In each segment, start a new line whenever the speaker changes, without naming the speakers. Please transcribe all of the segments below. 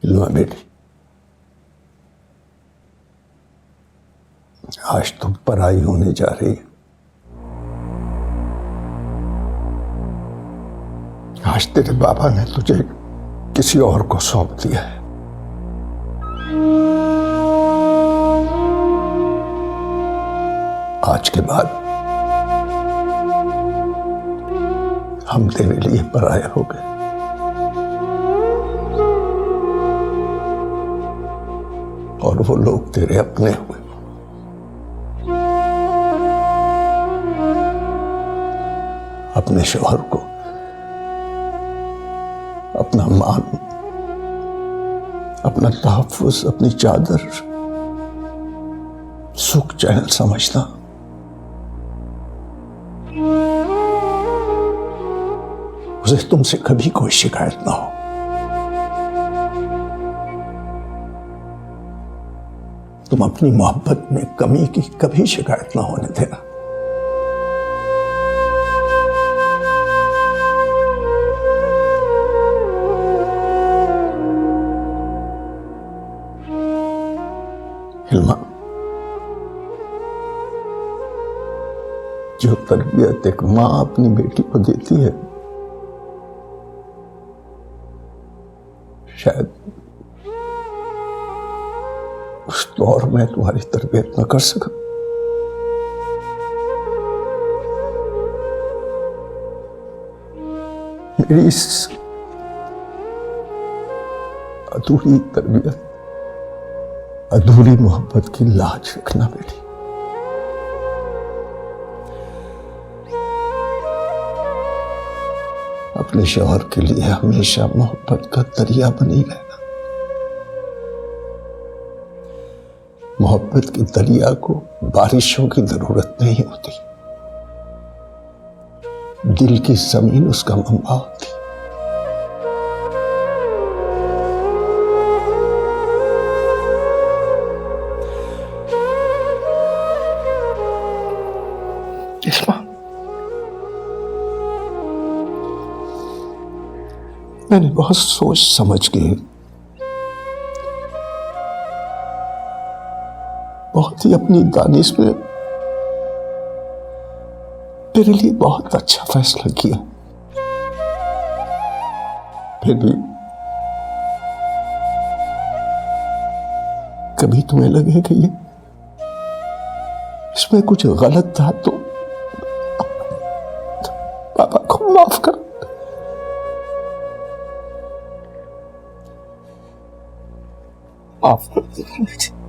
इल्मा बेटी, आज तुम पराई होने जा रही है। आज तेरे बाबा ने तुझे किसी और को सौंप दिया है। आज के बाद हम तेरे लिए पराया हो गए। और वो लोग तेरे अपने हुए। अपने शौहर को अपना मान, अपना तहफ्फुज, अपनी चादर, सुख चैन समझना। उसे तुमसे कभी कोई शिकायत ना हो। तुम अपनी मोहब्बत में कमी की कभी शिकायत ना होने देना। हिल्मा, जो तरबियत एक मां अपनी बेटी को देती है, शायद उस दौर में तुम्हारी तरबियत न कर सका। मेरी इस अधूरी तरबियत, अधूरी मोहब्बत की लाज रखना बेटी। अपने शौहर के लिए हमेशा मोहब्बत का दरिया बनी रहना। मोहब्बत के दरिया को बारिशों की जरूरत नहीं होती। दिल की जमीन उसका मंबा होती। इल्मा, मैंने बहुत सोच समझ के, बहुत ही अपनी दानिश में तेरे लिए बहुत अच्छा फैसला किया। फिर भी कभी तुम्हें लगे कि ये इसमें कुछ गलत था तो पापा को माफ कर। माफ कर दीजिए।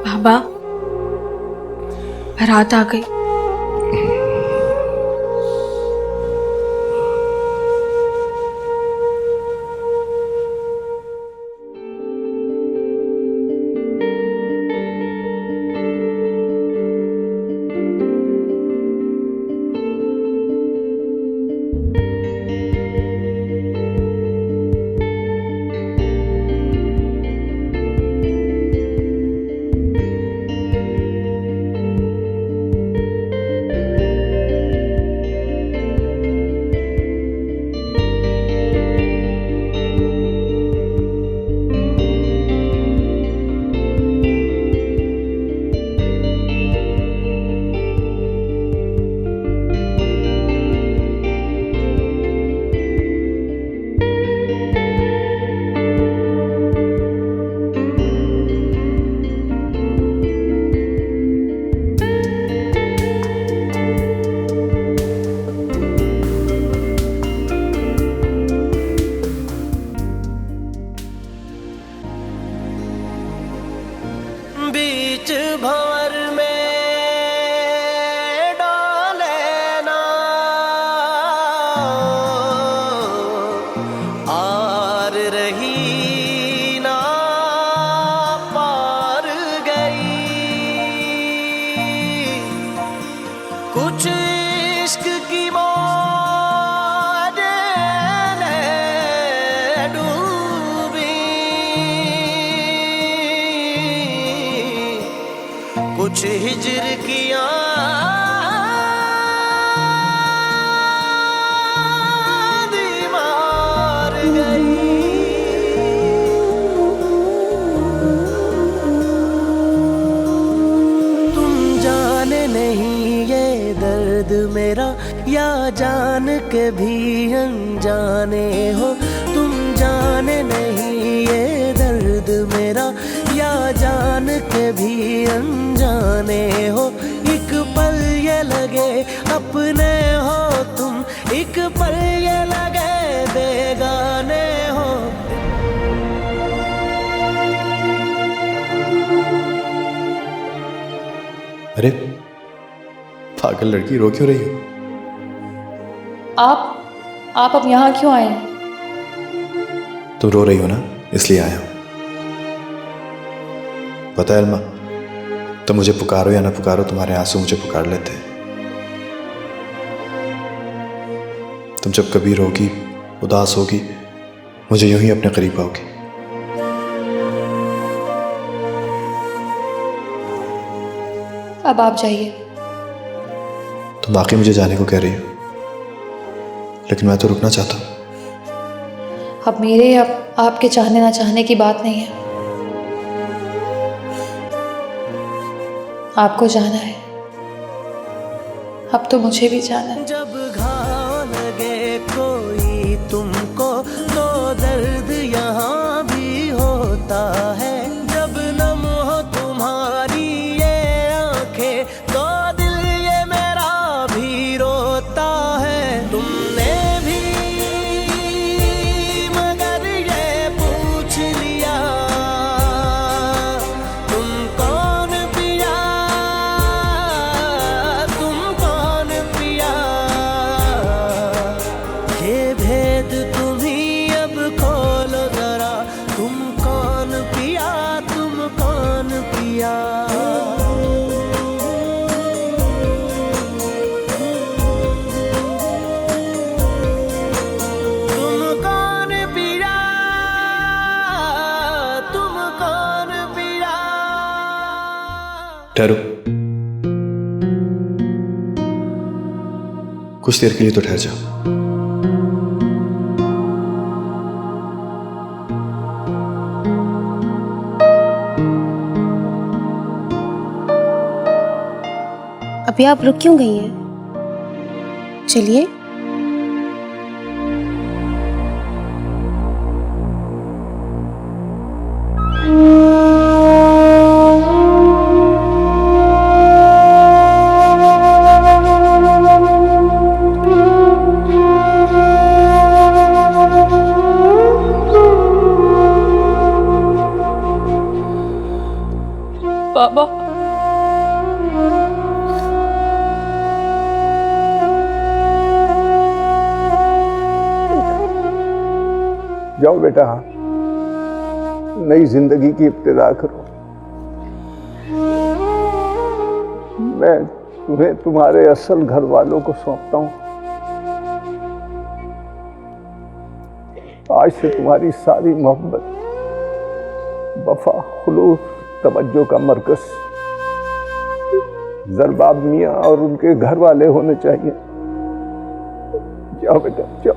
बाबा, रात आ गई।
बीच भंवर में डाले ना आर रही ना पार गई। कुछ इश्क कुछ हिजर किया मार गई। तुम जाने नहीं ये दर्द मेरा, या जान के भी अनजाने हो। तुम जाने नहीं ये दर्द मेरा, या जान के भी अनजाने हो। एक पल ये लगे अपने हो तुम, एक पल ये लगे बेगाने हो।
अरे पागल लड़की, रो क्यों रही हो?
आप अब यहाँ क्यों आए?
तुम रो रही हो ना, इसलिए आया हूं। पता है अल्मा, तुम मुझे पुकारो या ना पुकारो, तुम्हारे आंसू मुझे पुकार लेते हैं। तुम जब कभी रोगी, उदास होगी, मुझे यूं ही अपने करीब आओगी।
अब आप जाइए।
तुम वाकई मुझे जाने को कह रही हो, लेकिन मैं तो रुकना चाहता हूँ।
अब मेरे अब आपके चाहने ना चाहने की बात नहीं है, आपको जाना है। अब तो मुझे भी जाना है।
जब घाव लगे कोई तुमको तो दर्द यहाँ भी होता है। जब नम हो तुम्हारी ये आंखें तो दिल ये मेरा भी रोता है। तुमने भी मगर ये पूछ लिया तुम कौन पिया, तुम कौन पिया। ये भेद तुम्ही अब खोलो जरा, तुम कौन पिया, तुम कौन पिया। तुम कौन पिया, तुम कौन पिया।
ठहरो, कुछ देर के लिए तो ठहर जाओ।
अभी आप रुक क्यों गई हैं? चलिए।
बाबा,
जाओ बेटा, नई जिंदगी की इब्तिदा करो। मैं तुम्हें तुम्हारे असल घर वालों को सौंपता हूं। आज से तुम्हारी सारी मोहब्बत, वफा, खुलूस, तवज्जो का मरकज जरबाब मियां और उनके घर वाले होने चाहिए। जाओ बेटा, जाओ।